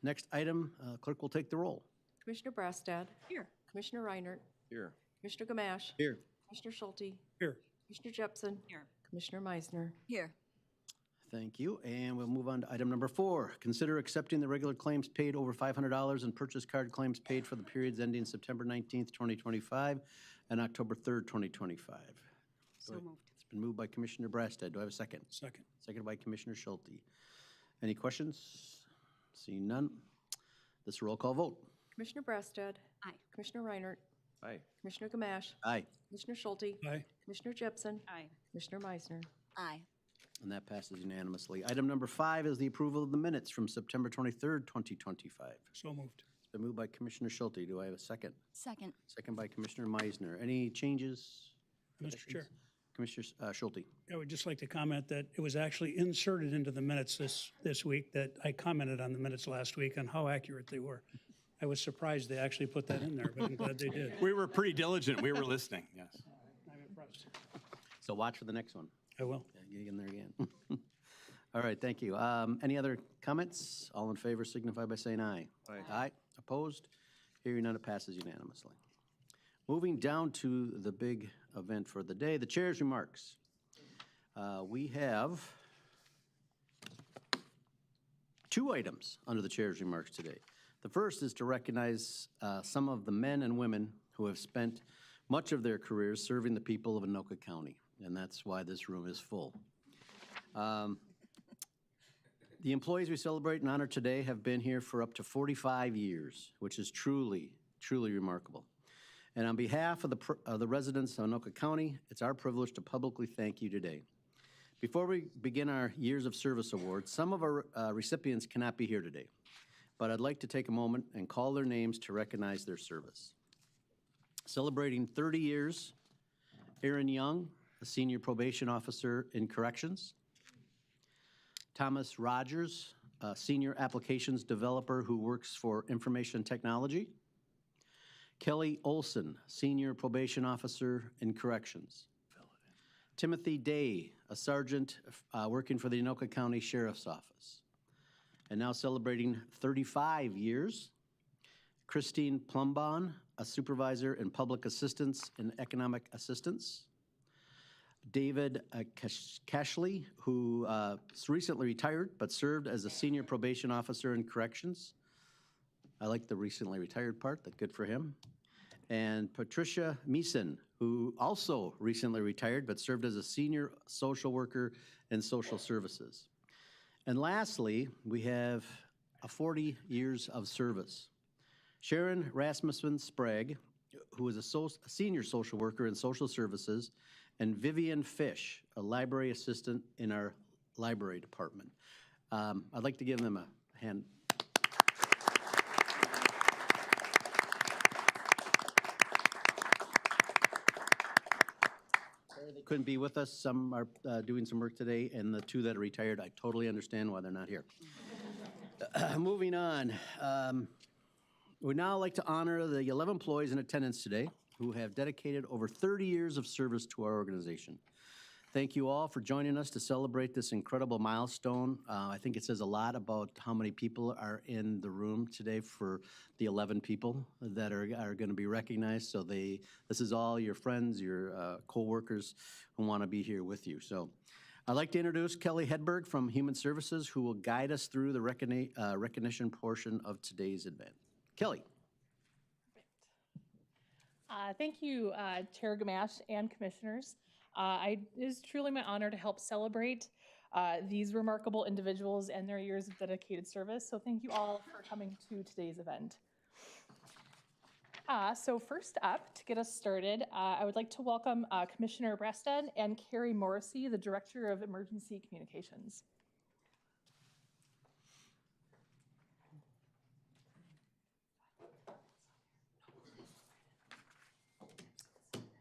Next item, clerk will take the roll. Commissioner Brassad. Here. Commissioner Reinert. Here. Commissioner Gamache. Here. Commissioner Schulte. Here. Commissioner Jepson. Here. Commissioner Meisner. Here. Thank you. And we'll move on to item number 4. Consider accepting the regular claims paid over $500 and purchase card claims paid for the periods ending September 19th, 2025 and October 3rd, 2025. So moved. It's been moved by Commissioner Brassad. Do I have a second? Second. Seconded by Commissioner Schulte. Any questions? Seeing none. This roll call vote. Commissioner Brassad. Aye. Commissioner Reinert. Aye. Commissioner Gamache. Aye. Commissioner Schulte. Aye. Commissioner Jepson. Aye. Commissioner Meisner. Aye. And that passes unanimously. Item number 5 is the approval of the minutes from September 23rd, 2025. So moved. It's been moved by Commissioner Schulte. Do I have a second? Second. Second by Commissioner Meisner. Any changes? Mr. Chair, Commissioner Schulte. I would just like to comment that it was actually inserted into the minutes this week, that I commented on the minutes last week on how accurate they were. I was surprised they actually put that in there, but I'm glad they did. We were pretty diligent. We were listening, yes. I'm impressed. So watch for the next one. I will. Yeah, get in there again. All right, thank you. Any other comments? All in favor signify by saying aye. Aye. Aye. Opposed? Hearing none, it passes unanimously. Moving down to the big event for the day, the chair's remarks. We have 2 items under the chair's remarks today. The first is to recognize some of the men and women who have spent much of their careers serving the people of Anoka County, and that's why this room is full. The employees we celebrate and honor today have been here for up to 45 years, which is truly, truly remarkable. And on behalf of the residents of Anoka County, it's our privilege to publicly thank you today. Before we begin our Years of Service Awards, some of our recipients cannot be here today, but I'd like to take a moment and call their names to recognize their service. Celebrating 30 years, Aaron Young, a senior probation officer in corrections. Thomas Rogers, a senior applications developer who works for information technology. Kelly Olson, senior probation officer in corrections. Timothy Day, a sergeant working for the Anoka County Sheriff's Office. And now celebrating 35 years, Christine Plumbon, a supervisor in public assistance and economic assistance. David Cashley, who recently retired but served as a senior probation officer in corrections. I like the recently retired part, that's good for him. And Patricia Meeson, who also recently retired but served as a senior social worker in social services. And lastly, we have 40 years of service. Sharon Rasmussen Sprague, who is a senior social worker in social services, and Vivian Fish, a library assistant in our library department. I'd like to give them a hand. They couldn't be with us. Some are doing some work today, and the 2 that are retired, I totally understand why they're not here. Moving on. We'd now like to honor the 11 employees in attendance today who have dedicated over 30 years of service to our organization. Thank you all for joining us to celebrate this incredible milestone. I think it says a lot about how many people are in the room today for the 11 people that are going to be recognized. So this is all your friends, your co-workers who want to be here with you. So I'd like to introduce Kelly Hedberg from Human Services, who will guide us through the recognition portion of today's event. Kelly. Thank you, Chair Gamache and Commissioners. It is truly my honor to help celebrate these remarkable individuals and their years of dedicated service. So thank you all for coming to today's event. So first up, to get us started, I would like to welcome Commissioner Brassad and Carrie Morrissey, the Director of Emergency Communications.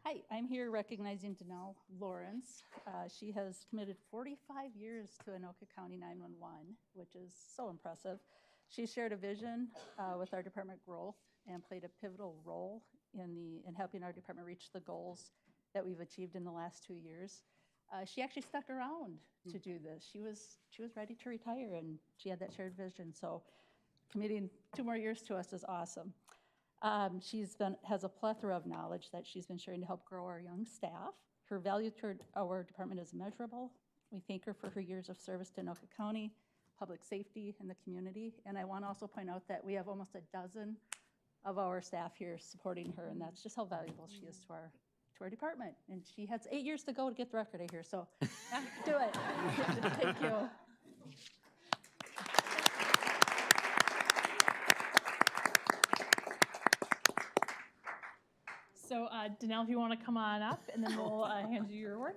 Hi, I'm here recognizing Danelle Lawrence. She has committed 45 years to Anoka County 911, which is so impressive. She shared a vision with our department growth and played a pivotal role in helping our department reach the goals that we've achieved in the last 2 years. She actually stuck around to do this. She was ready to retire, and she had that shared vision. So committing 2 more years to us is awesome. Has a plethora of knowledge that she's been sharing to help grow our young staff. Her value toward our department is immeasurable. We thank her for her years of service to Anoka County, public safety, and the community. And I want to also point out that we have almost a dozen of our staff here supporting her, and that's just how valuable she is to our department. And she has 8 years to go to get the record, I hear, so do it. Thank you. So Danelle, if you want to come on up, and then we'll hand you your award.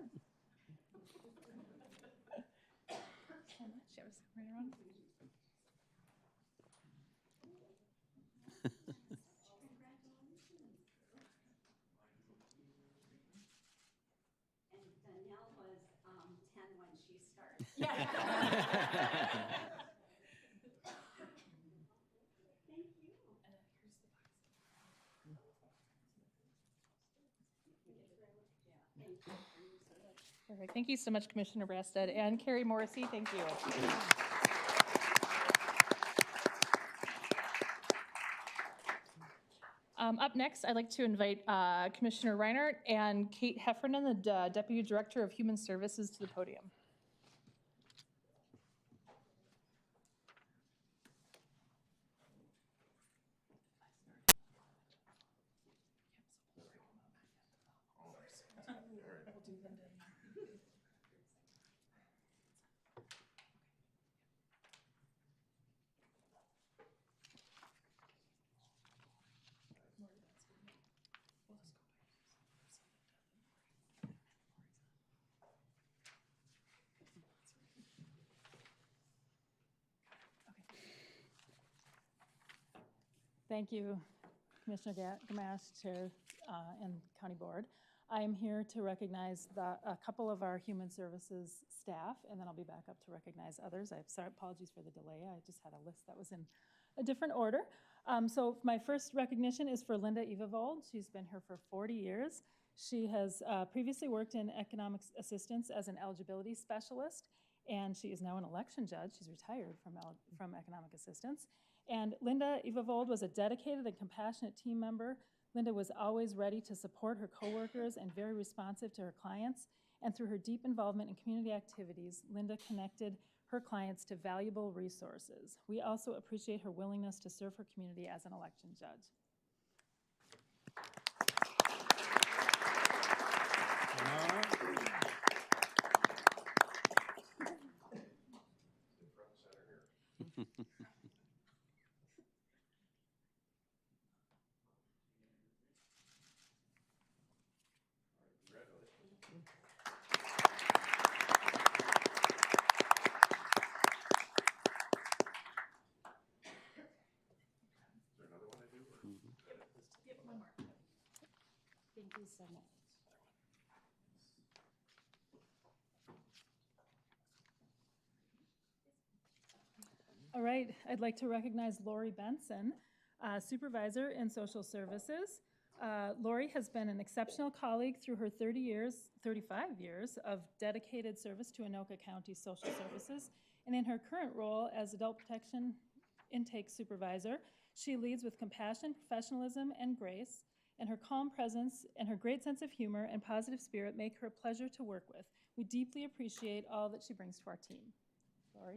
Danelle was 10 when she started. Perfect. Thank you so much, Commissioner Brasted. And Carrie Morrissey, thank you. Up next, I'd like to invite Commissioner Reinhardt and Kate Heffernan, the Deputy Director of Human Services, to the podium. Thank you, Commissioner Gamache, Chair, and County Board. I am here to recognize a couple of our Human Services staff, and then I'll be back up to recognize others. Apologies for the delay. I just had a list that was in a different order. So my first recognition is for Linda Evavold. She's been here for 40 years. She has previously worked in economic assistance as an eligibility specialist, and she is now an election judge. She's retired from economic assistance. And Linda Evavold was a dedicated and compassionate team member. Linda was always ready to support her coworkers and very responsive to her clients. And through her deep involvement in community activities, Linda connected her clients to valuable resources. We also appreciate her willingness to serve her community as an election judge. Thank you so much. All right, I'd like to recognize Lori Benson, Supervisor in Social Services. Lori has been an exceptional colleague through her 35 years of dedicated service to Anoka County Social Services. And in her current role as Adult Protection Intake Supervisor, she leads with compassion, professionalism, and grace. And her calm presence and her great sense of humor and positive spirit make her a pleasure to work with. We deeply appreciate all that she brings to our team. Lori.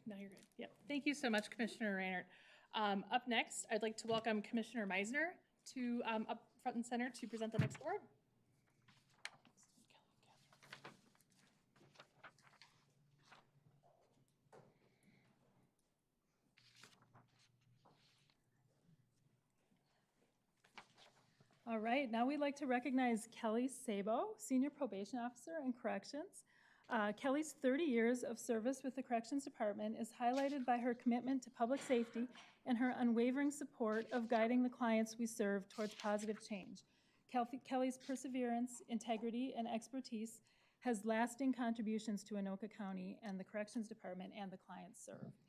Now you're good. Yep. Thank you so much, Commissioner Reinhardt. Up next, I'd like to welcome Commissioner Meisner to up front and center to present the next award. All right, now we'd like to recognize Kelly Sabo, Senior Probation Officer in Corrections. Kelly's 30 years of service with the Corrections Department is highlighted by her commitment to public safety and her unwavering support of guiding the clients we serve towards positive change. Kelly's perseverance, integrity, and expertise has lasting contributions to Anoka County and the Corrections Department and the clients served.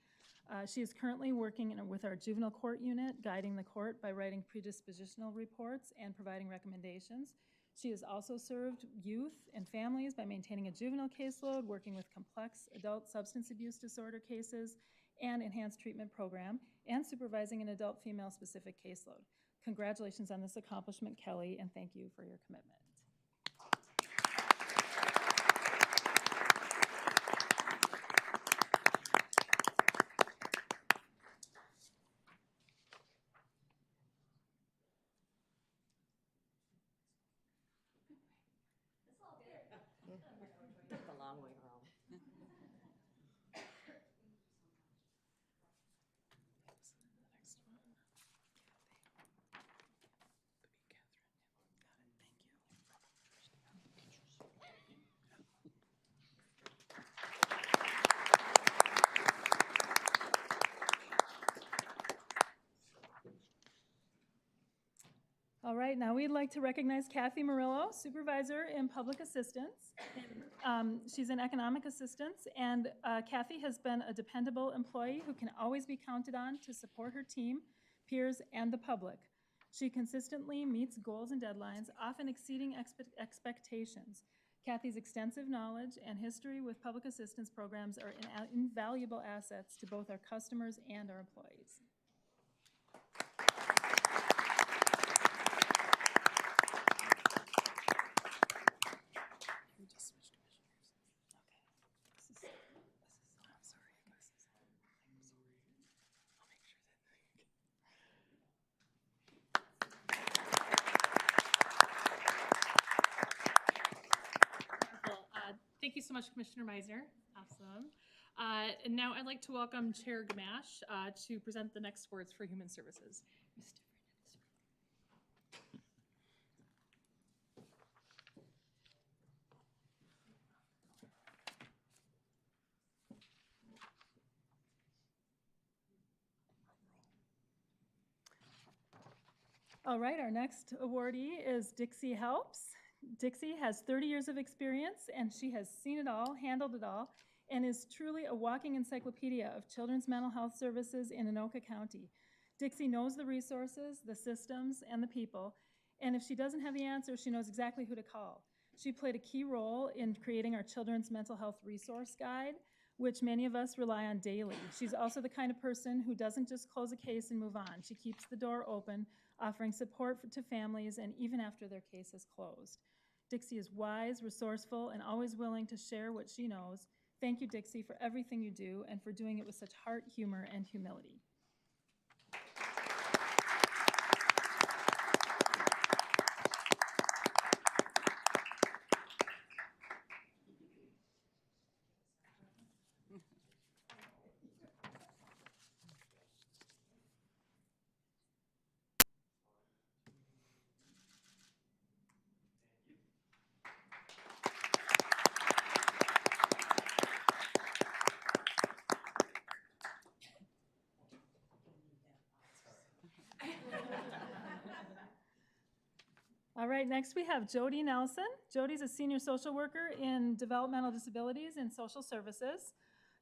She is currently working with our juvenile court unit, guiding the court by writing predispositional reports and providing recommendations. She has also served youth and families by maintaining a juvenile caseload, working with complex adult substance abuse disorder cases and enhanced treatment program, and supervising an adult female-specific caseload. Congratulations on this accomplishment, Kelly, and thank you for your commitment. The long way around. All right, now we'd like to recognize Kathy Murillo, Supervisor in Public Assistance. She's an economic assistance, and Kathy has been a dependable employee who can always be counted on to support her team, peers, and the public. She consistently meets goals and deadlines, often exceeding expectations. Kathy's extensive knowledge and history with public assistance programs are invaluable assets to both our customers and our employees. Thank you so much, Commissioner Meisner. Awesome. And now I'd like to welcome Chair Gamache to present the next awards for Human Services. All right, our next awardee is Dixie Helps. Dixie has 30 years of experience, and she has seen it all, handled it all, and is truly a walking encyclopedia of children's mental health services in Anoka County. Dixie knows the resources, the systems, and the people, and if she doesn't have the answer, she knows exactly who to call. She played a key role in creating our Children's Mental Health Resource Guide, which many of us rely on daily. She's also the kind of person who doesn't just close a case and move on. She keeps the door open, offering support to families, and even after their case is closed. Dixie is wise, resourceful, and always willing to share what she knows. Thank you, Dixie, for everything you do and for doing it with such heart, humor, and humility. All right, next we have Jody Nelson. Jody's a senior social worker in developmental disabilities and social services.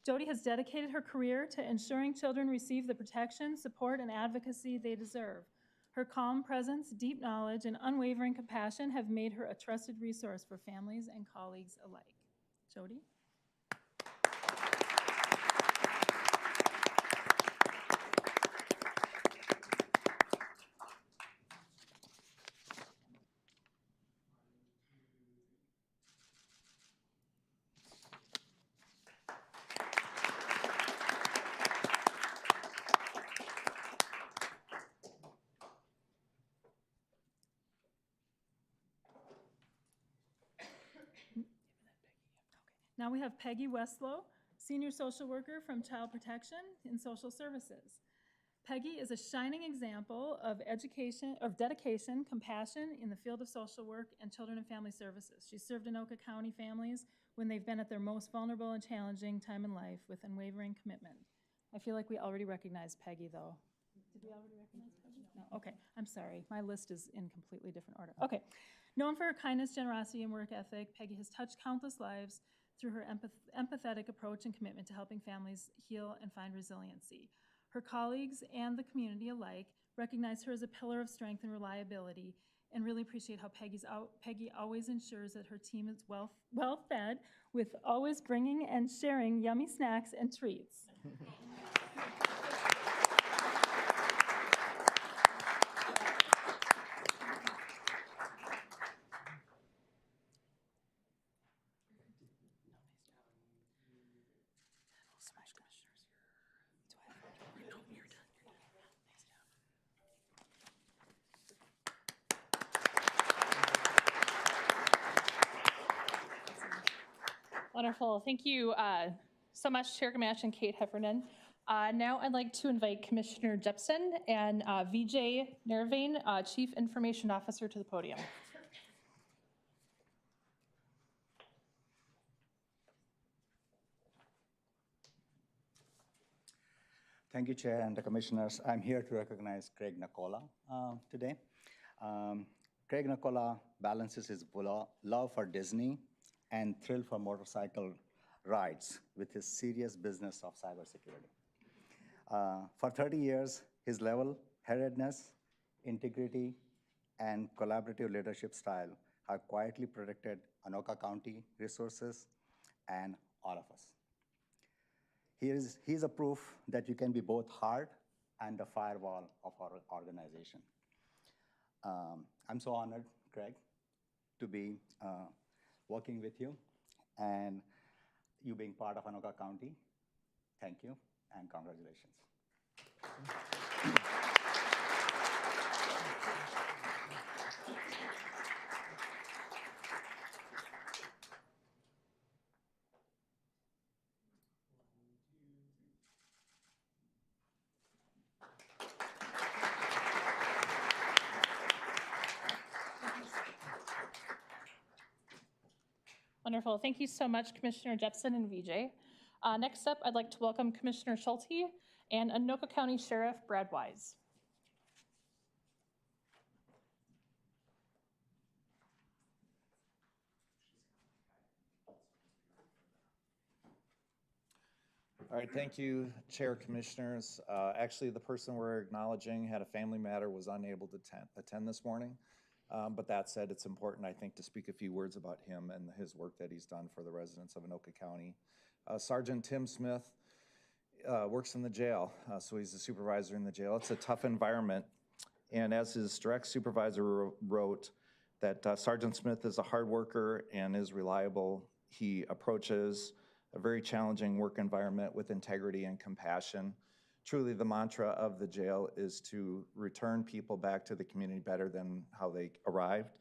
Jody has dedicated her career to ensuring children receive the protection, support, and advocacy they deserve. Her calm presence, deep knowledge, and unwavering compassion have made her a trusted resource for families and colleagues alike. Jody? Now we have Peggy Westlow, Senior Social Worker from Child Protection and Social Services. Peggy is a shining example of dedication, compassion in the field of social work and children and family services. She served Anoka County families when they've been at their most vulnerable and challenging time in life with unwavering commitment. I feel like we already recognized Peggy, though. Did we already recognize Peggy? No, okay, I'm sorry. My list is in completely different order. Okay. Known for her kindness, generosity, and work ethic, Peggy has touched countless lives through her empathetic approach and commitment to helping families heal and find resiliency. Her colleagues and the community alike recognize her as a pillar of strength and reliability, and really appreciate how Peggy always ensures that her team is well fed, with always bringing and sharing yummy snacks and treats. Wonderful. Thank you so much, Chair Gamache and Kate Heffernan. Now I'd like to invite Commissioner Jepson and Vijay Nervain, Chief Information Officer, to the podium. Thank you, Chair and the Commissioners. I'm here to recognize Craig Nicola today. Craig Nicola balances his love for Disney and thrill for motorcycle rides with his serious business of cybersecurity. For 30 years, his level-headedness, integrity, and collaborative leadership style have quietly protected Anoka County resources and all of us. He is a proof that you can be both hard and the firewall of our organization. I'm so honored, Craig, to be working with you and you being part of Anoka County. Thank you and congratulations. Wonderful. Thank you so much, Commissioner Jepson and Vijay. Next up, I'd like to welcome Commissioner Schulte and Anoka County Sheriff Brad Wise. All right, thank you, Chair, Commissioners. Actually, the person we're acknowledging had a family matter, was unable to attend this morning. But that said, it's important, I think, to speak a few words about him and his work that he's done for the residents of Anoka County. Sergeant Tim Smith works in the jail, so he's the supervisor in the jail. It's a tough environment, and as his direct supervisor wrote, that Sergeant Smith is a hard worker and is reliable. He approaches a very challenging work environment with integrity and compassion. Truly, the mantra of the jail is to return people back to the community better than how they arrived,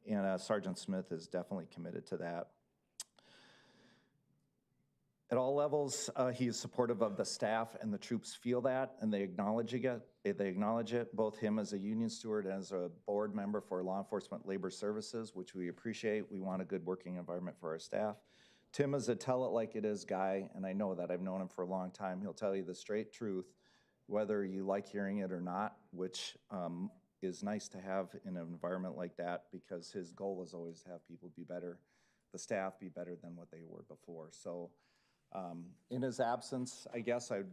and Sergeant Smith is definitely committed to that. At all levels, he is supportive of the staff, and the troops feel that, and they acknowledge it. Both him as a union steward and as a board member for Law Enforcement Labor Services, which we appreciate. We want a good working environment for our staff. Tim is a tell-it-like-it-is guy, and I know that. I've known him for a long time. He'll tell you the straight truth, whether you like hearing it or not, which is nice to have in an environment like that, because his goal is always to have people be better, the staff be better than what they were before. So in his absence, I guess I'll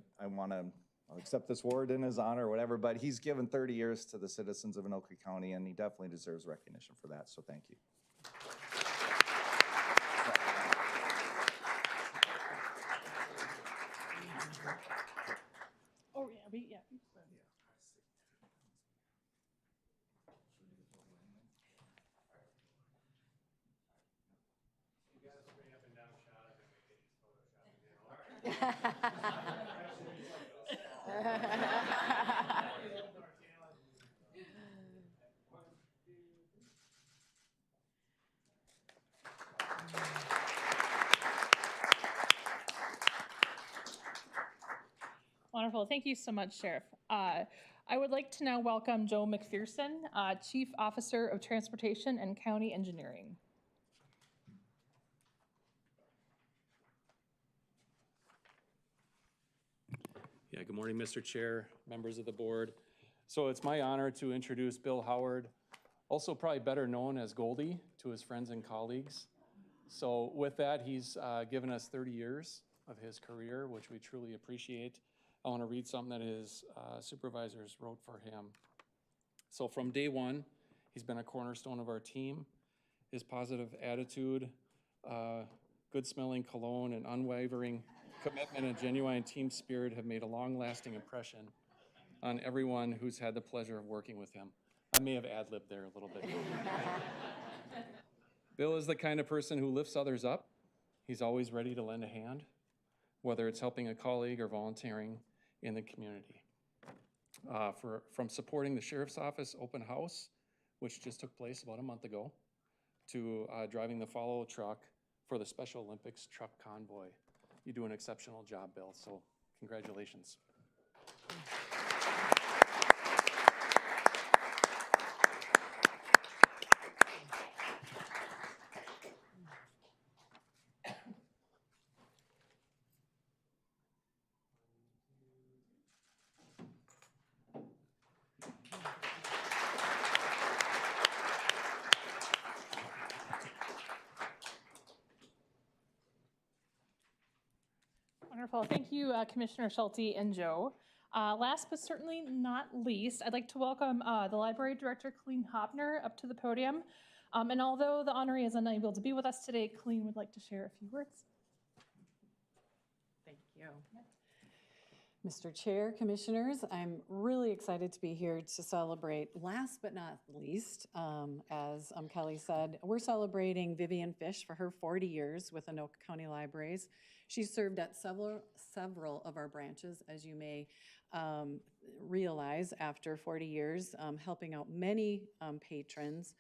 accept this award in his honor or whatever, but he's given 30 years to the citizens of Anoka County, and he definitely deserves recognition for that, so thank you. Oh, yeah, yeah. Wonderful. Thank you so much, Sheriff. I would like to now welcome Joe McPherson, Chief Officer of Transportation and County Engineering. Yeah, good morning, Mr. Chair, members of the board. So it's my honor to introduce Bill Howard, also probably better known as Goldie to his friends and colleagues. So with that, he's given us 30 years of his career, which we truly appreciate. I want to read something that his supervisors wrote for him. So from day one, he's been a cornerstone of our team. His positive attitude, good smelling cologne, and unwavering commitment and genuine team spirit have made a long-lasting impression on everyone who's had the pleasure of working with him. I may have ad-libbed there a little bit. Bill is the kind of person who lifts others up. He's always ready to lend a hand, whether it's helping a colleague or volunteering in the community. From supporting the Sheriff's Office open house, which just took place about a month ago, to driving the follow truck for the Special Olympics truck convoy. You do an exceptional job, Bill, so congratulations. Wonderful. Thank you, Commissioner Schulte and Joe. Last but certainly not least, I'd like to welcome the Library Director, Colleen Hopner, up to the podium. And although the honoree is unable to be with us today, Colleen would like to share a few words. Thank you. Mr. Chair, Commissioners, I'm really excited to be here to celebrate, last but not least, as Kelly said, we're celebrating Vivian Fish for her 40 years with Anoka County Libraries. She served at several of our branches, as you may realize, after 40 years, helping out many patrons.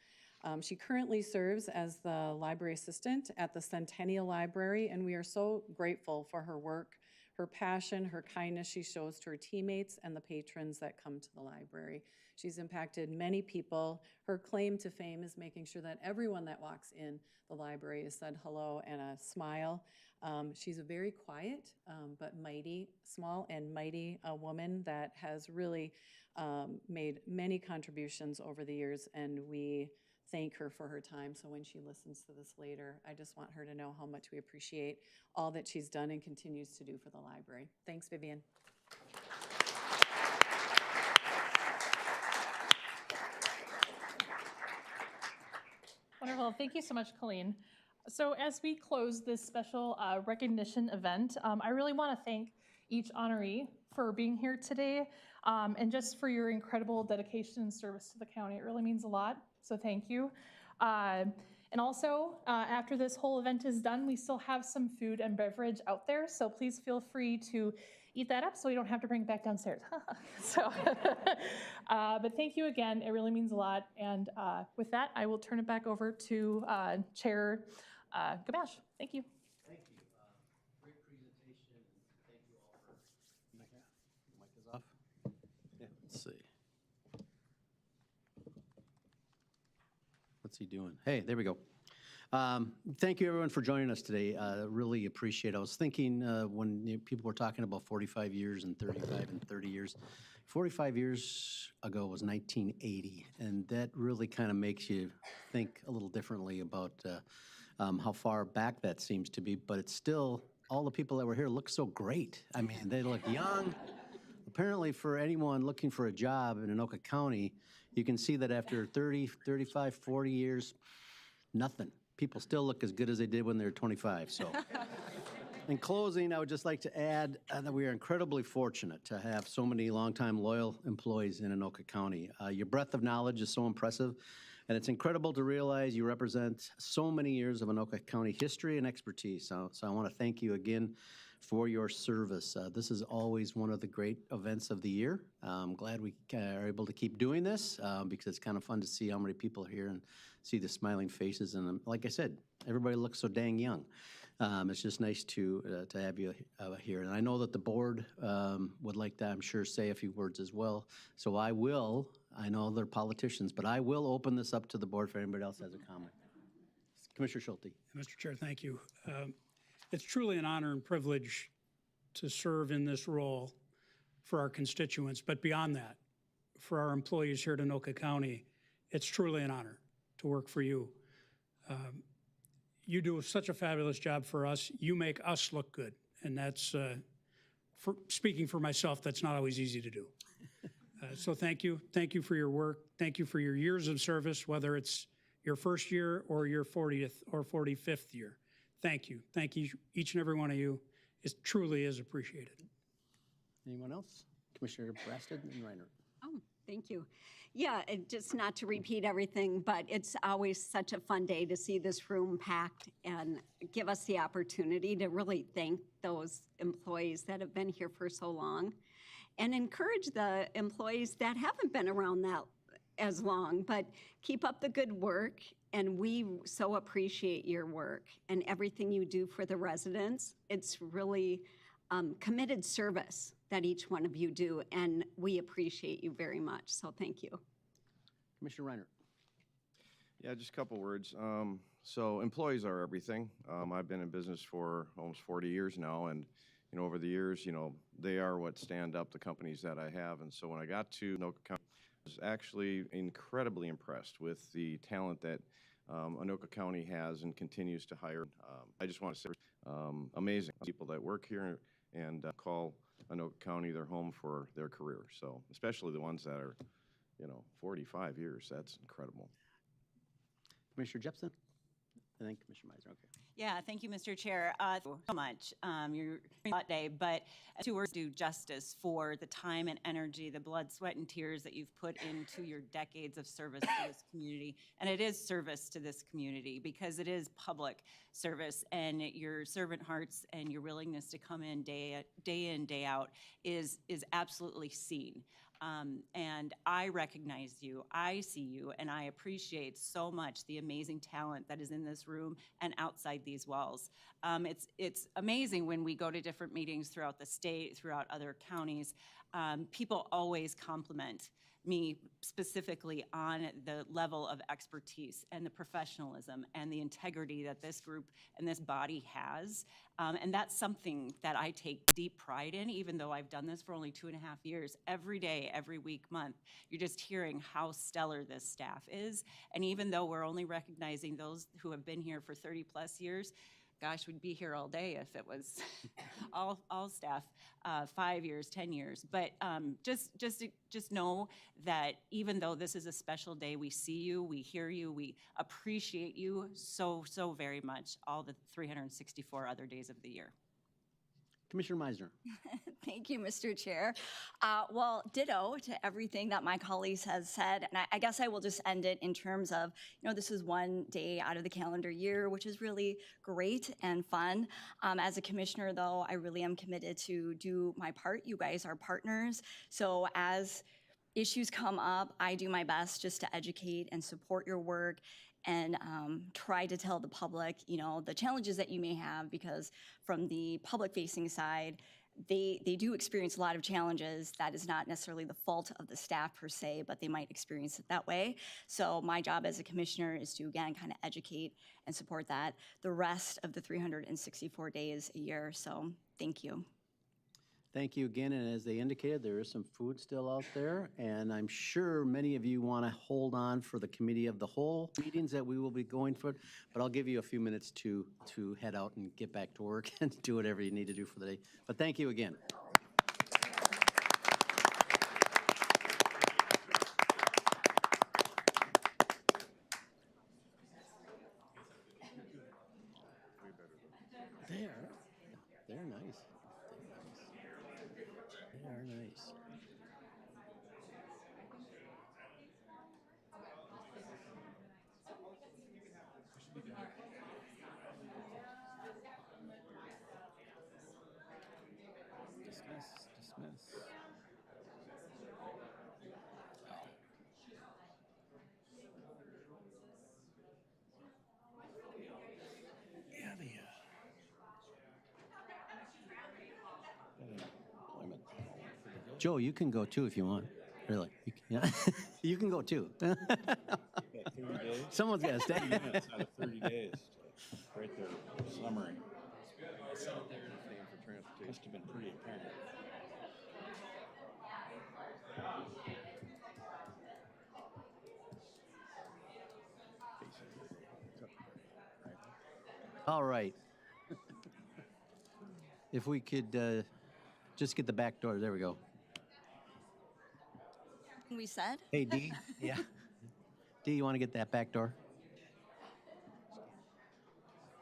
She currently serves as the library assistant at the Centennial Library, and we are so grateful for her work, her passion, her kindness she shows to her teammates and the patrons that come to the library. She's impacted many people. Her claim to fame is making sure that everyone that walks in the library is said hello and a smile. She's a very quiet but mighty, small and mighty woman that has really made many contributions over the years, and we thank her for her time. So when she listens to this later, I just want her to know how much we appreciate all that she's done and continues to do for the library. Thanks, Vivian. Wonderful. Thank you so much, Colleen. So as we close this special recognition event, I really want to thank each honoree for being here today and just for your incredible dedication and service to the county. It really means a lot, so thank you. And also, after this whole event is done, we still have some food and beverage out there, so please feel free to eat that up so we don't have to bring it back downstairs. But thank you again, it really means a lot. And with that, I will turn it back over to Chair Gamache. Thank you. Thank you. Great presentation. Thank you all for. Mic is off. Yeah. Let's see. What's he doing? Hey, there we go. Thank you, everyone, for joining us today. Really appreciate it. I was thinking when people were talking about 45 years and 35 and 30 years, 45 years ago was 1980, and that really kind of makes you think a little differently about how far back that seems to be, but it's still, all the people that were here look so great. I mean, they look young. Apparently, for anyone looking for a job in Anoka County, you can see that after 30, 35, 40 years, nothing. People still look as good as they did when they were 25, so. In closing, I would just like to add that we are incredibly fortunate to have so many longtime loyal employees in Anoka County. Your breadth of knowledge is so impressive, and it's incredible to realize you represent so many years of Anoka County history and expertise. So I want to thank you again for your service. This is always one of the great events of the year. I'm glad we are able to keep doing this because it's kind of fun to see how many people are here and see the smiling faces. And like I said, everybody looks so dang young. It's just nice to have you here. And I know that the board would like to, I'm sure, say a few words as well. So I know they're politicians, but I will open this up to the board if anybody else has a comment. Commissioner Schulte. Mr. Chair, thank you. It's truly an honor and privilege to serve in this role. for our constituents. But beyond that, for our employees here at Anoka County, it's truly an honor to work for you. You do such a fabulous job for us. You make us look good. And that's, speaking for myself, that's not always easy to do. So thank you. Thank you for your work. Thank you for your years of service, whether it's your first year or your 40th or 45th year. Thank you. Thank you, each and every one of you. It truly is appreciated. Anyone else? Commissioner Brasted and Reiner. Oh, thank you. Yeah, just not to repeat everything, but it's always such a fun day to see this room packed and give us the opportunity to really thank those employees that have been here for so long and encourage the employees that haven't been around that as long, but keep up the good work. And we so appreciate your work and everything you do for the residents. It's really committed service that each one of you do, and we appreciate you very much. So thank you. Commissioner Reiner. Yeah, just a couple words. So employees are everything. I've been in business for almost 40 years now, and over the years, they are what stand up the companies that I have. And so when I got to Anoka County, I was actually incredibly impressed with the talent that Anoka County has and continues to hire. I just want to say, amazing people that work here and call Anoka County their home for their career. So especially the ones that are, 45 years. That's incredible. Commissioner Jepson, and then Commissioner Meisner. Okay. Yeah, thank you, Mr. Chair. So much. You're a hot day, but two words do justice for the time and energy, the blood, sweat, and tears that you've put into your decades of service to this community. And it is service to this community because it is public service, and your servant hearts and your willingness to come in, day out is absolutely seen. And I recognize you, I see you, and I appreciate so much the amazing talent that is in this room and outside these walls. It's amazing when we go to different meetings throughout the state, throughout other counties, people always compliment me specifically on the level of expertise and the professionalism and the integrity that this group and this body has. And that's something that I take deep pride in, even though I've done this for only 2.5 years. Every day, every week, month, you're just hearing how stellar this staff is. And even though we're only recognizing those who have been here for 30 plus years, gosh, we'd be here all day if it was all staff, 5 years, 10 years. But just know that even though this is a special day, we see you, we hear you, we appreciate you so very much all the 364 other days of the year. Commissioner Meisner. Thank you, Mr. Chair. Well, ditto to everything that my colleagues has said, and I guess I will just end it in terms of, this is one day out of the calendar year, which is really great and fun. As a commissioner, though, I really am committed to do my part. You guys are partners, so as issues come up, I do my best just to educate and support your work and try to tell the public, the challenges that you may have, because from the public-facing side, they do experience a lot of challenges. That is not necessarily the fault of the staff per se, but they might experience it that way. So my job as a commissioner is to, again, kind of educate and support that the rest of the 364 days a year. So thank you. Thank you again, and as they indicated, there is some food still out there, and I'm sure many of you want to hold on for the committee of the whole meetings that we will be going for, but I'll give you a few minutes to head out and get back to work and do whatever you need to do for the day. But thank you again. They're nice. They are nice. Dismiss. Joe, you can go too if you want. Really? Yeah. You can go too. 30 days? Someone's got to stay. 30 minutes out of 30 days. Right there, summary. Must have been pretty apparent. All right. If we could just get the back door, there we go. We said? Hey, Dee? Yeah. Dee, you want to get that back door?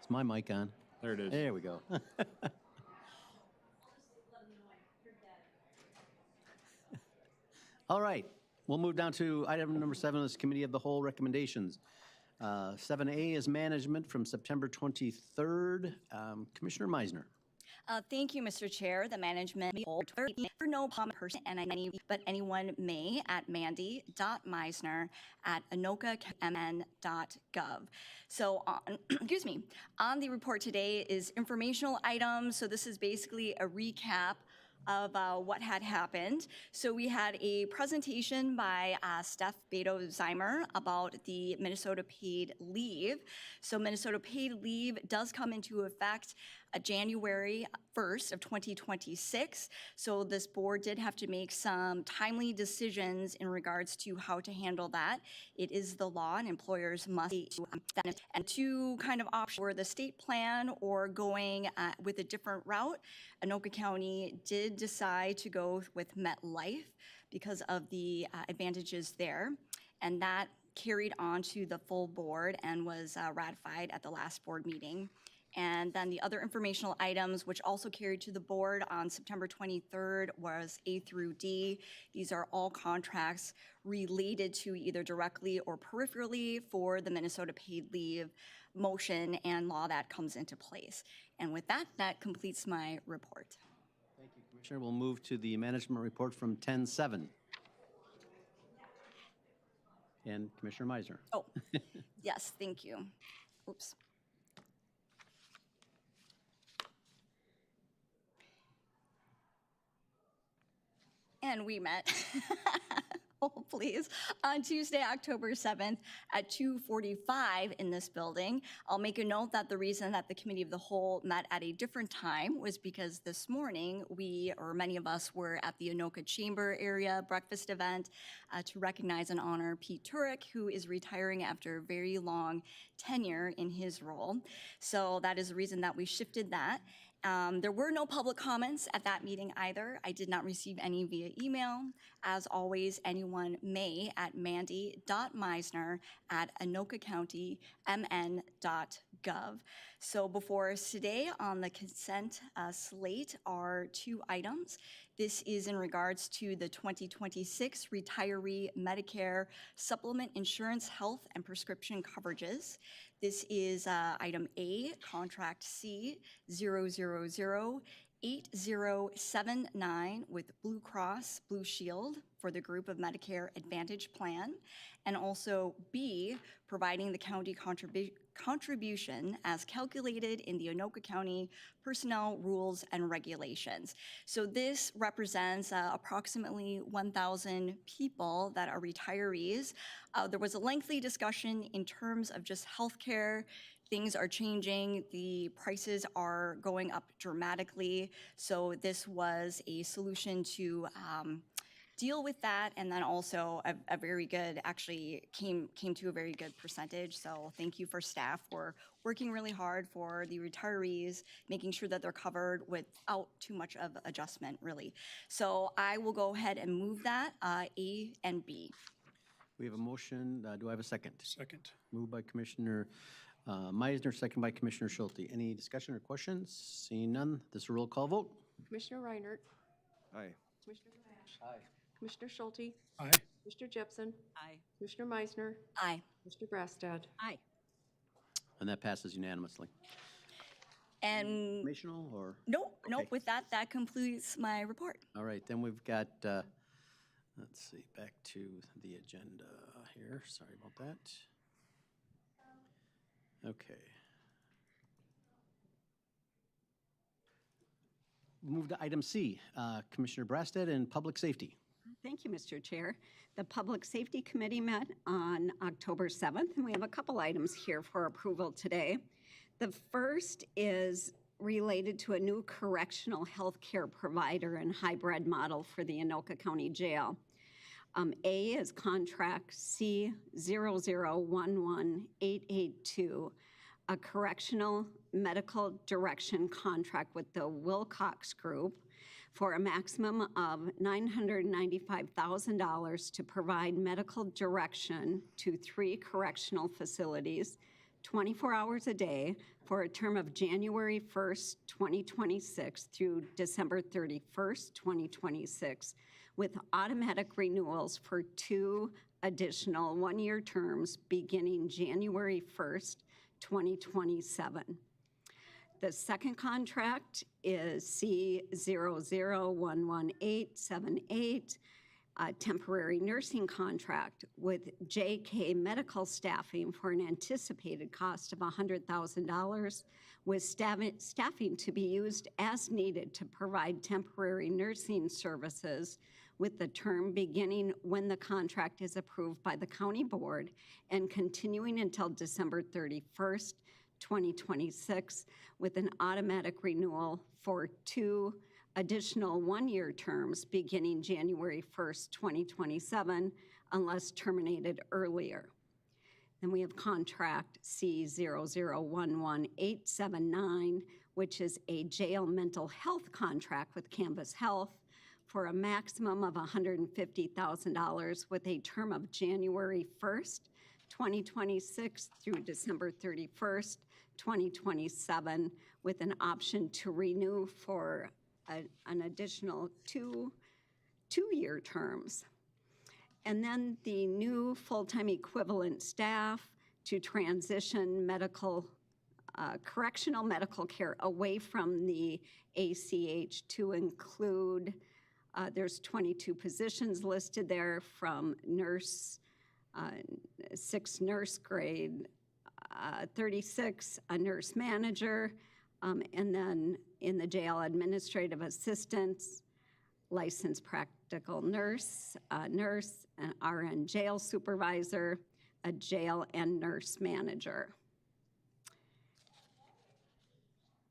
Is my mic on? There it is. There we go. All right, we'll move down to item number 7, is Committee of the Whole recommendations. 7A is management from September 23rd. Commissioner Meisner. Thank you, Mr. Chair. The management for no person and but anyone may at mandy.meisner@anokacmn.gov. So on, excuse me, on the report today is informational items. So this is basically a recap of what had happened. So we had a presentation by Steph Beto-Zeimer about the Minnesota paid leave. So Minnesota paid leave does come into effect January 1st of 2026. So this board did have to make some timely decisions in regards to how to handle that. It is the law and employers must and two kind of options were the state plan or going with a different route. Anoka County did decide to go with MetLife because of the advantages there. And that carried on to the full board and was ratified at the last board meeting. And then the other informational items, which also carried to the board on September 23rd, was A through D. These are all contracts related to either directly or peripherally for the Minnesota paid leave motion and law that comes into place. And with that, that completes my report. Thank you, Commissioner. We'll move to the management report from 10-7. And Commissioner Meisner. Oh, yes, thank you. Oops. And we met, oh please, on Tuesday, October 7th at 2:45 in this building. I'll make a note that the reason that the Committee of the Whole met at a different time was because this morning we, or many of us, were at the Anoka Chamber area breakfast event to recognize and honor Pete Turek, who is retiring after a very long tenure in his role. So that is the reason that we shifted that. There were no public comments at that meeting either. I did not receive any via email. As always, anyone may at mandy.meisner@anokacountymn.gov. So before us today on the consent slate are 2 items. This is in regards to the 2026 retiree Medicare supplement insurance, health, and prescription coverages. This is item A, contract C 0008079 with Blue Cross Blue Shield for the group of Medicare Advantage plan. And also B, providing the county contribution as calculated in the Anoka County Personnel Rules and Regulations. So this represents approximately 1,000 people that are retirees. There was a lengthy discussion in terms of just healthcare. Things are changing, the prices are going up dramatically. So this was a solution to deal with that, and then also a very good, actually came to a very good percentage. So thank you for staff for working really hard for the retirees, making sure that they're covered without too much of adjustment, really. So I will go ahead and move that, A and B. We have a motion. Do I have a second? Second. Moved by Commissioner Meisner, second by Commissioner Schulte. Any discussion or questions? Seeing none, this is a roll call vote. Commissioner Reinert. Aye. Commissioner Gamache. Aye. Commissioner Schulte. Aye. Commissioner Jepson. Aye. Commissioner Meisner. Aye. Commissioner Brastad. Aye. And that passes unanimously. And Informational or? nope, Okay. with that, that completes my report. All right, then we've got, let's see, back to the agenda here. Sorry about that. Okay. Move to item C, Commissioner Brastad and Public Safety. Thank you, Mr. Chair. The Public Safety Committee met on October 7th, and we have a couple items here for approval today. The first is related to a new correctional health care provider and hybrid model for the Anoka County Jail. A is contract C 0011882 a correctional medical direction contract with the Wilcox Group for a maximum of $995,000 to provide medical direction to 3 correctional facilities 24 hours a day for a term of January 1st, 2026 through December 31st, 2026, with automatic renewals for 2 additional 1-year terms beginning January 1st, 2027. The second contract is C00117878, a temporary nursing contract with JK Medical Staffing for an anticipated cost of $100,000, with staffing to be used as needed to provide temporary nursing services, with the term beginning when the contract is approved by the county board and continuing until December 31st, 2026, with an automatic renewal for 2 additional 1-year terms beginning January 1st, 2027, unless terminated earlier. Then we have contract C00117879, which is a jail mental health contract with Canvas Health for a maximum of $150,000 with a term of January 1st, 2026 through December 31st, 2027, with an option to renew for an additional 2-year terms. And then the new full-time equivalent staff to transition correctional medical care away from the ACH to include, there's 22 positions listed there, from nurse, 6 nurse grade, 36, a nurse manager, and then in the jail, administrative assistants, licensed practical nurse, nurse, an RN jail supervisor, a jail and nurse manager.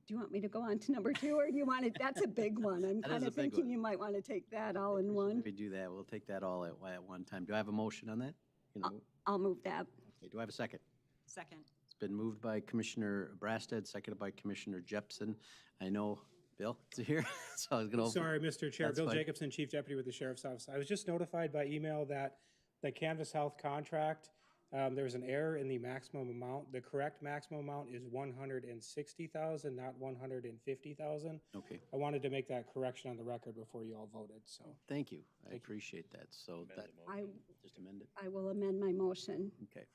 Do you want me to go on to number 2, or do you want it? That's a big one. I'm That is kind a of big thinking one. you might want to take that all in one. If we do that, we'll take that all at one time. Do I have a motion on that? You know, I'll move that. okay, do I have a second? Second. It's been moved by Commissioner Brasted, seconded by Commissioner Jepson. I know, Bill, is here? So I was going to. Sorry, Mr. Chair. That's Bill fine. Jacobson, Chief Deputy with the Sheriff's Office. I was just notified by email that the Canvas Health contract, there was an error in the maximum amount. The correct maximum amount is $160,000, not $150,000. Okay, I wanted to make that correction on the record before you all voted, so. thank you. I appreciate that. So that, just amend it. I will amend my motion. Okay.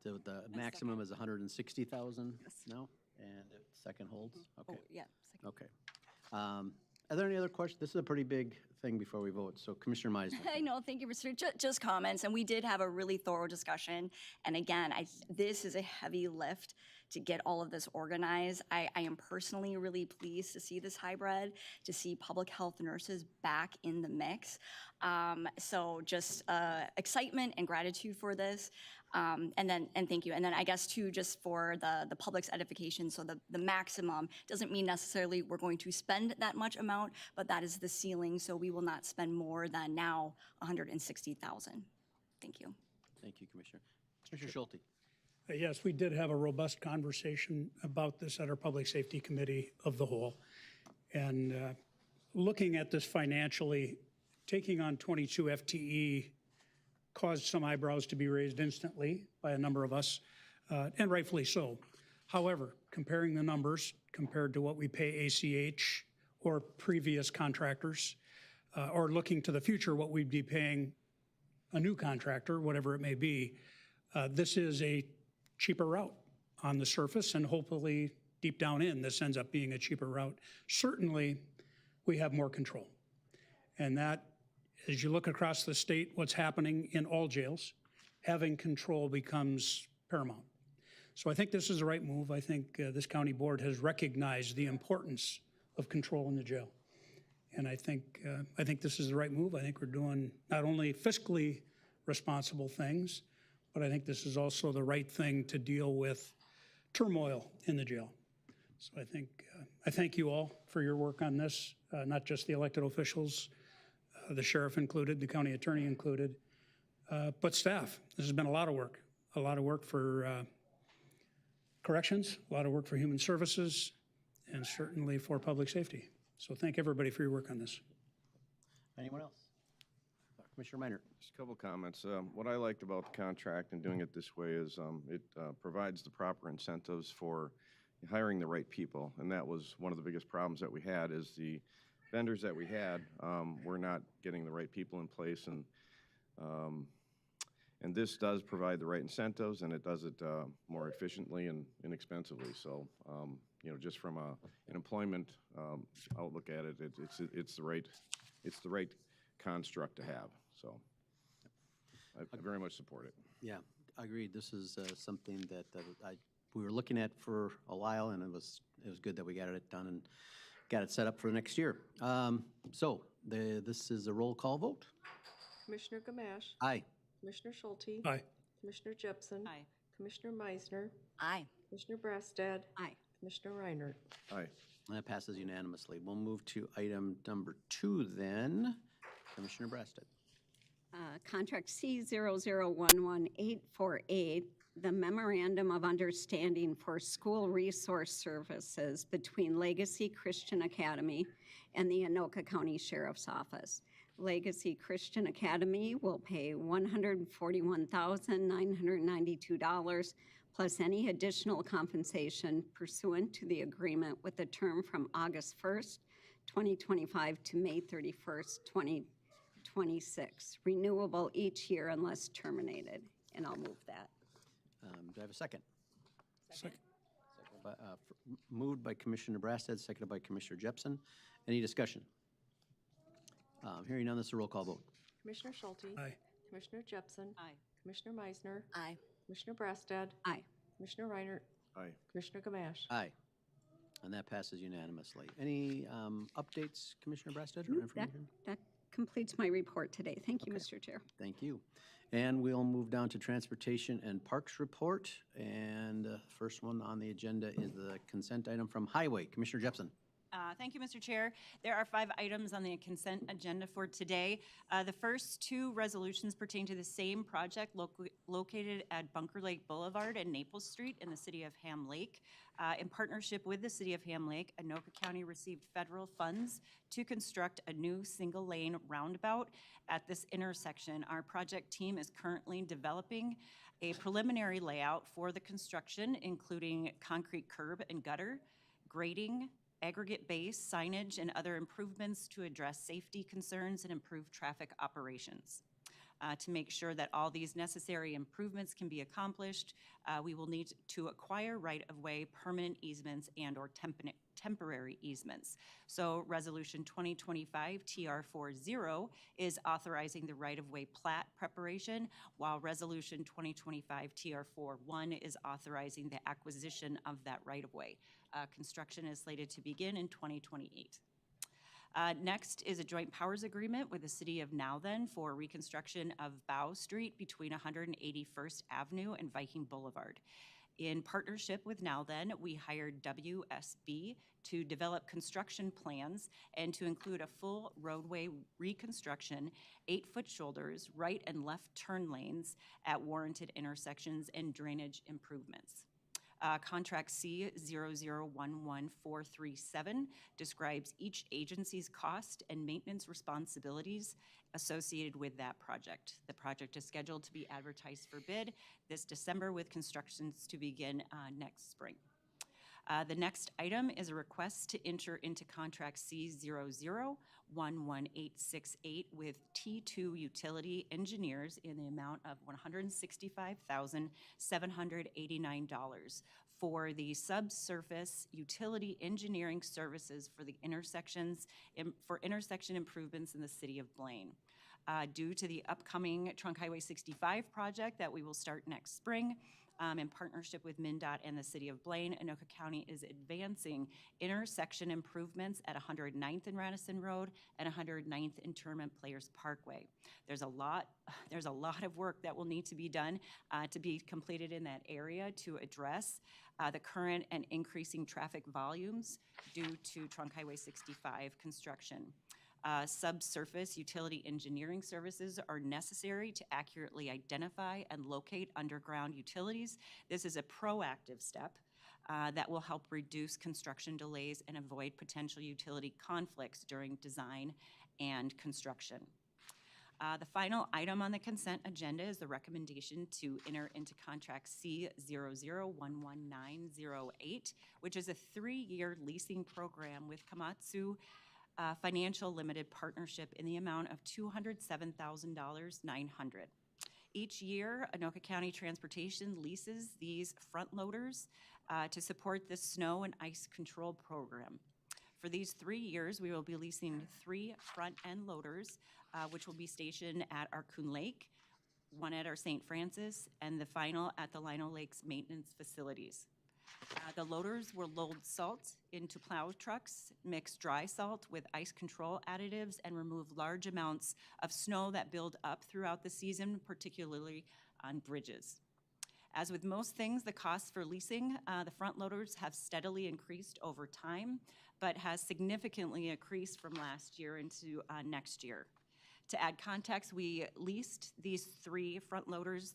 So the maximum is 160,000 now, and the second holds? Okay. Yeah. Okay. Are there any other questions? This is a pretty big thing before we vote. So Commissioner Meisner. I know, thank you, Mr. Just comments, and we did have a really thorough discussion. And again, this is a heavy lift to get all of this organized. I am personally really pleased to see this hybrid, to see public health nurses back in the mix. So just excitement and gratitude for this. And thank you. And then I guess too, just for the public's edification, so the maximum doesn't mean necessarily we're going to spend that much amount, but that is the ceiling. So we will not spend more than now $160,000. Thank you. Thank you, Commissioner. Commissioner Schulte. Yes, we did have a robust conversation about this at our Public Safety Committee of the whole. And looking at this financially, taking on 22 FTE caused some eyebrows to be raised instantly by a number of us, and rightfully so. However, comparing the numbers compared to what we pay ACH or previous contractors, or looking to the future, what we'd be paying a new contractor, whatever it may be, this is a cheaper route on the surface, and hopefully deep down in, this ends up being a cheaper route. Certainly, we have more control. And that, as you look across the state, what's happening in all jails, having control becomes paramount. So I think this is the right move. I think this county board has recognized the importance of control in the jail. And I think this is the right move. I think we're doing not only fiscally responsible things, but I think this is also the right thing to deal with turmoil in the jail. So I thank you all for your work on this, not just the elected officials, the sheriff included, the county attorney included, but staff. This has been a lot of work for corrections, a lot of work for human services, and certainly for public safety. So thank everybody for your work on this. Anyone else? Commissioner Minor. Just a couple comments. What I liked about the contract and doing it this way is it provides the proper incentives for hiring the right people. And that was one of the biggest problems that we had is the vendors that we had were not getting the right people in place. And this does provide the right incentives, and it does it more efficiently and inexpensively. So, you know, just from an employment outlook at it, it's the right construct to have. So, I very much support it. Yeah, agreed. This is something that we were looking at for a while, and it was good that we got it done and got it set up for next year. This is a roll call vote. Commissioner Gamache. Aye. Commissioner Schulte. Aye. Commissioner Jepson. Aye. Commissioner Meisner. Aye. Commissioner Brassad. Aye. Commissioner Reinert. Aye. That passes unanimously. We'll move to item number 2 then. Commissioner Brassad. Contract C0011848, the Memorandum of Understanding for School Resource Services between Legacy Christian Academy and the Anoka County Sheriff's Office. Legacy Christian Academy will pay $141,992 plus any additional compensation pursuant to the agreement with the term from August 1st, 2025 to May 31st, 2026, renewable each year unless terminated. And I'll move that. Do I have a second? Second. Moved by Commissioner Brassad, seconded by Commissioner Jepson. Any discussion? Hearing none, this is a roll call vote. Commissioner Schulte. Aye. Commissioner Jepson. Aye. Commissioner Meisner. Aye. Commissioner Brassad. Aye. Commissioner Reinert. Aye. Commissioner Gamache. Aye. And that passes unanimously. Any updates, Commissioner Brassad, or That, information? that completes my report today. Thank you, Mr. Chair. Thank you. And we'll move down to Transportation and Parks Report. And first one on the agenda is the consent item from Highway. Commissioner Jepson. Thank you, Mr. Chair. There are 5 items on the consent agenda for today. The first 2 resolutions pertain to the same project located at Bunker Lake Boulevard and Naples Street in the city of Ham Lake. In partnership with the city of Ham Lake, Anoka County received federal funds to construct a new single-lane roundabout at this intersection. Our project team is currently developing a preliminary layout for the construction, including concrete curb and gutter, grading, aggregate base, signage, and other improvements to address safety concerns and improve traffic operations. To make sure that all these necessary improvements can be accomplished, we will need to acquire right-of-way, permanent easements, and/or temporary easements. So Resolution 2025 TR40 is authorizing the right-of-way plat preparation, while Resolution 2025 TR41 is authorizing the acquisition of that right-of-way. Construction is slated to begin in 2028. Next is a joint powers agreement with the city of Nowthen for reconstruction of Bow Street between 181st Avenue and Viking Boulevard. In partnership with Nowthen, we hired WSB to develop construction plans and to include a full roadway reconstruction, 8-foot shoulders, right and left turn lanes at warranted intersections, and drainage improvements. Contract C0011437 describes each agency's cost and maintenance responsibilities associated with that project. The project is scheduled to be advertised for bid this December, with constructions to begin next spring. The next item is a request to enter into contract C0011868 with T2 Utility Engineers in the amount of $165,789 for the subsurface utility engineering services for the intersection improvements in the city of Blaine. Due to the upcoming Trunk Highway 65 project that we will start next spring, in partnership with MnDOT and the city of Blaine, Anoka County is advancing intersection improvements at 109th and Radisson Road and 109th and Tournament Players Parkway. There's a lot of work that will need to be done to be completed in that area to address the current and increasing traffic volumes due to Trunk Highway 65 construction. Subsurface utility engineering services are necessary to accurately identify and locate underground utilities. This is a proactive step that will help reduce construction delays and avoid potential utility conflicts during design and construction. The final item on the consent agenda is the recommendation to enter into contract C00111908, which is a 3-year leasing program with Komatsu Financial Limited Partnership in the amount of $207,900. Each year, Anoka County Transportation leases these front loaders to support the snow and ice control program. For these 3 years, we will be leasing 3 front-end loaders, which will be stationed at our Coon Lake, one at our St. Francis, and the final at the Lino Lakes maintenance facilities. The loaders will load salt into plow trucks, mix dry salt with ice control additives, and remove large amounts of snow that build up throughout the season, particularly on bridges. As with most things, the costs for leasing the front loaders have steadily increased over time, but has significantly increased from last year into next year. To add context, we leased these 3 front loaders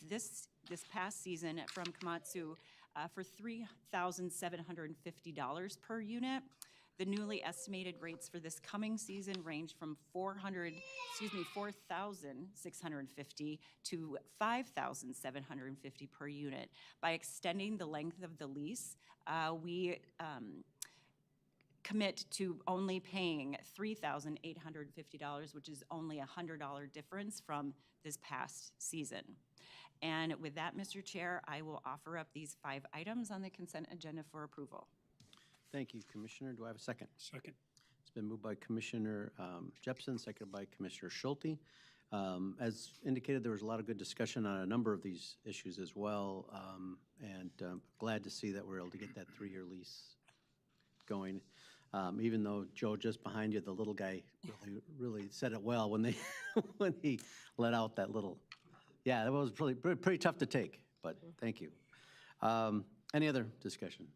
this past season from Komatsu for $3,750 per unit. The newly estimated rates for this coming season range from $4,650 to $5,750 per unit. By extending the length of the lease, we commit to only paying $3,850, which is only a $100 difference from this past season. And with that, Mr. Chair, I will offer up these 5 items on the consent agenda for approval. Thank you, Commissioner. Do I have a second? Second. It's been moved by Commissioner Jepson, seconded by Commissioner Schulte. As indicated, there was a lot of good discussion on a number of these issues as well, and glad to see that we're able to get that 3-year lease going. Even though, Joe, just behind you, the little guy really said it well when when he let out that little. Yeah, that was pretty tough to take, but thank you. Any other discussion?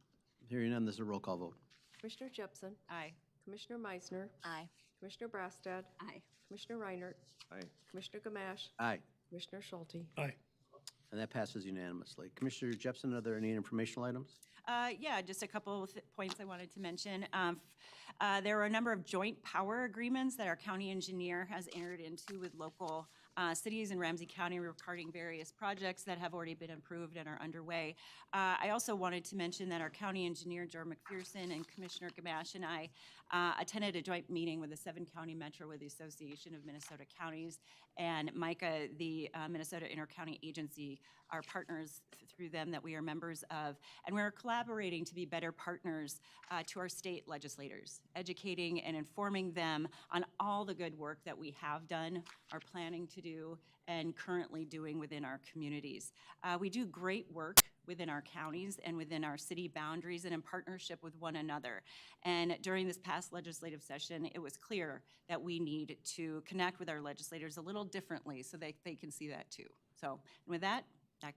Hearing none, this is a roll call vote. Commissioner Jepson. Aye. Commissioner Meisner. Aye. Commissioner Brassad. Aye. Commissioner Reinert. Aye. Commissioner Gamache. Aye. Commissioner Schulte. Aye. And that passes unanimously. Commissioner Jepson, are there any informational items? Yeah, just a couple of points I wanted to mention. There are a number of joint power agreements that our county engineer has entered into with local cities in Ramsey County regarding various projects that have already been approved and are underway. I also wanted to mention that our county engineer, Joe McPherson, and Commissioner Gamache and I attended a joint meeting with the 7-County Metro with the Association of Minnesota Counties, and MICA, the Minnesota Intercounty Agency, are partners through them that we are members of, and we're collaborating to be better partners to our state legislators, educating and informing them on all the good work that we have done, are planning to do, and currently doing within our communities. We do great work within our counties and within our city boundaries and in partnership with one another. And during this past legislative session, it was clear that we need to connect with our legislators a little differently so that they can see that too. So, and with that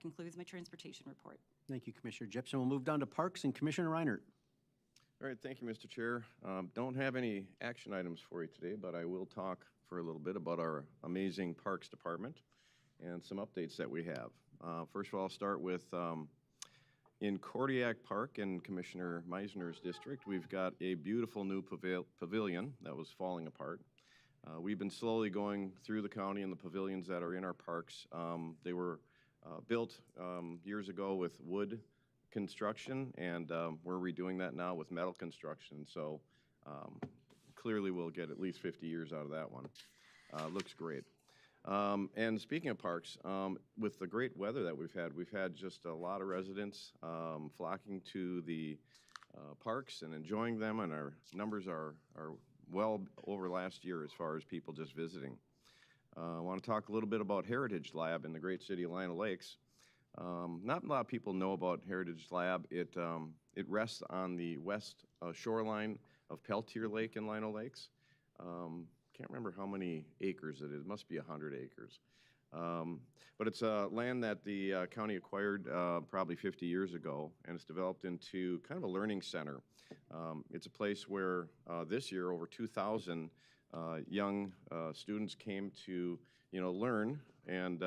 concludes my transportation report. Thank you, Commissioner Jepson. We'll move down to Parks and Commissioner Reinert. All right, thank you, Mr. Chair. Don't have any action items for you today, but I will talk for a little bit about our amazing Parks Department and some updates that we have. First of all, I'll start with in Kodiak Park in Commissioner Meisner's district, we've got a beautiful new pavilion that was falling apart. We've been slowly going through the county and the pavilions that are in our parks. They were built years ago with wood construction, and we're redoing that now with metal construction. So clearly we'll get at least 50 years out of that one. Looks great. And speaking of parks, with the great weather that we've had just a lot of residents flocking to the parks and enjoying them, and our numbers are well over last year as far as people just visiting. I want to talk a little bit about Heritage Lab in the great city of Lino Lakes. Not a lot of people know about Heritage Lab. It rests on the west shoreline of Peltier Lake in Lino Lakes. Can't remember how many acres it is. It must be 100 acres. But it's land that the county acquired probably 50 years ago, and it's developed into kind of a learning center. It's a place where this year over 2,000 young students came to learn, and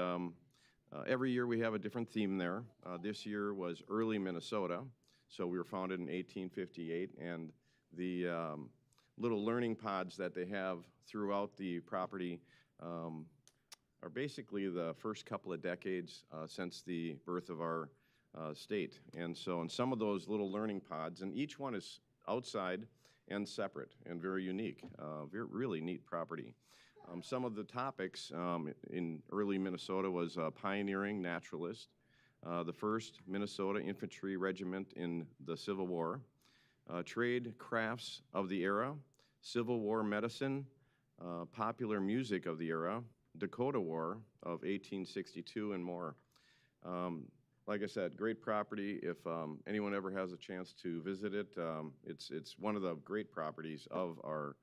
every year we have a different theme there. This year was early Minnesota, So we were founded in 1858, and the little learning pods that they have throughout the property are basically the first couple of decades since the birth of our state. And so in some of those little learning pods, and each one is outside and separate and very unique, really neat property. Some of the topics in early Minnesota was pioneering naturalist, the 1st Minnesota Infantry Regiment in the Civil War, trade crafts of the era, Civil War medicine, popular music of the era, Dakota War of 1862, and more. Like I said, great property. If anyone ever has a chance to visit it, it's one of the great properties of our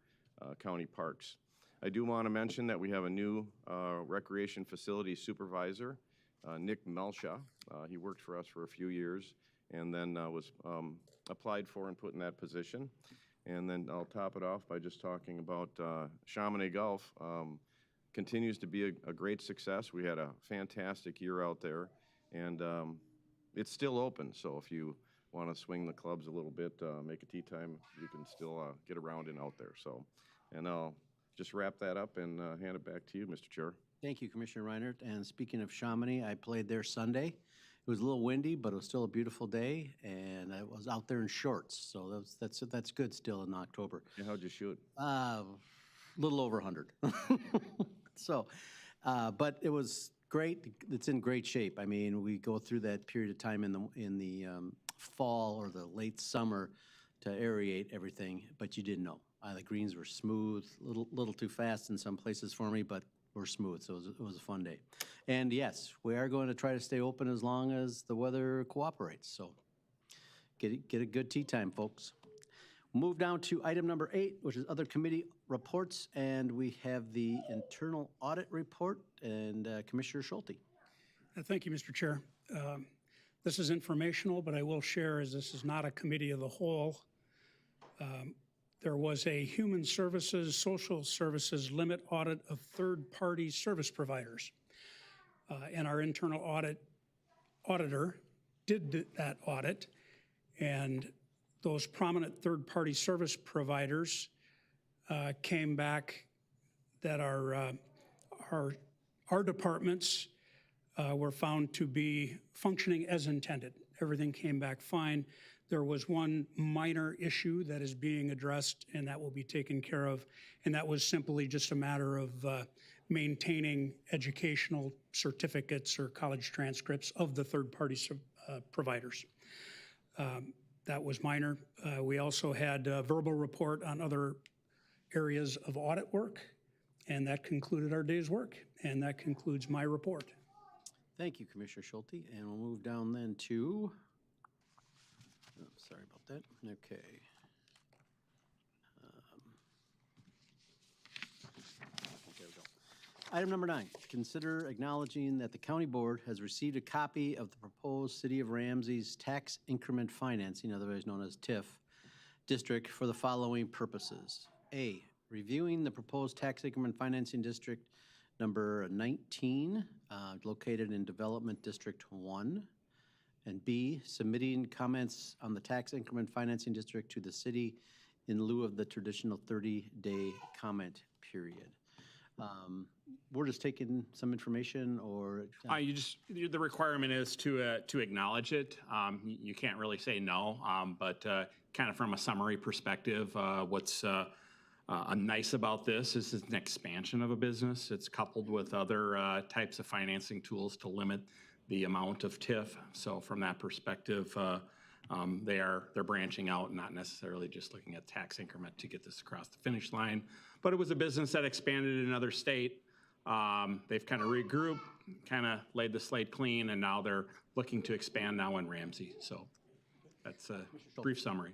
county parks. I do want to mention that we have a new recreation facility supervisor, Nick Melsha. He worked for us for a few years and then was applied for and put in that position. And then I'll top it off by just talking about Chamonix Golf. Continues to be a great success. We had a fantastic year out there, and it's still open. So if you want to swing the clubs a little bit, make a tee time, you can still get around and out there. So, and I'll just wrap that up and hand it back to you, Mr. Chair. Thank you, Commissioner Reinert. And speaking of Chamonix, I played there Sunday. It was a little windy, but it was still a beautiful day, and I was out there in shorts, so that's good still in October. And how'd you shoot? Little over 100. So, but it was great. It's in great shape. I mean, we go through that period of time in the fall or the late summer to aerate everything, but you didn't know. The greens were smooth, little too fast in some places for me, but were smooth, so it was a fun day. And yes, we are going to try to stay open as long as the weather cooperates, so get a good tee time, folks. Move down to item number 8, which is other committee reports, and we have the internal audit report, and Commissioner Schulte. Thank you, Mr. Chair. This is informational, but I will share, as this is not a committee of the whole, there was a Human Services, Social Services limit audit of third-party service providers. And our internal auditor did that audit, and those prominent third-party service providers came back that our departments were found to be functioning as intended. Everything came back fine. There was one minor issue that is being addressed, and that will be taken care of, and that was simply just a matter of maintaining educational certificates or college transcripts of the third-party providers. That was minor. We also had a verbal report on other areas of audit work, and that concluded our day's work, and that concludes my report. Thank you, Commissioner Schulte, and we'll move down then to, oh, sorry about that, okay. There we go. Item number 9, consider acknowledging that the county board has received a copy of the proposed City of Ramsey's tax increment financing, otherwise known as TIF, district for the following purposes. A, reviewing the proposed tax increment financing district number 19, located in Development District 1. And B, submitting comments on the tax increment financing district to the city in lieu of the traditional 30-day comment period. We're just taking some information, or? The requirement is to acknowledge it. You can't really say no, but kind of from a summary perspective, what's nice about this is it's an expansion of a business. It's coupled with other types of financing tools to limit the amount of TIF. So from that perspective, they're branching out and not necessarily just looking at tax increment to get this across the finish line. But it was a business that expanded in another state. They've kind of regrouped, kind of laid the slate clean, and now they're looking to expand now in Ramsey. So that's a brief summary.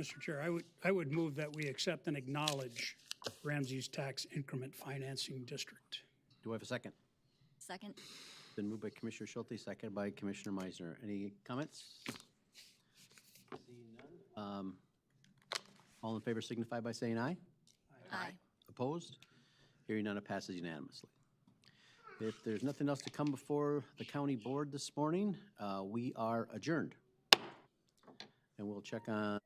Mr. Chair, I would move that we accept and acknowledge Ramsey's tax increment financing district. Do I have a second? Second. Been moved by Commissioner Schulte, seconded by Commissioner Meisner. Any comments? Seeing none. All in favor signify by saying aye. Aye. Opposed? Hearing none, it passes unanimously. If there's nothing else to come before the county board this morning, we are adjourned. And we'll check on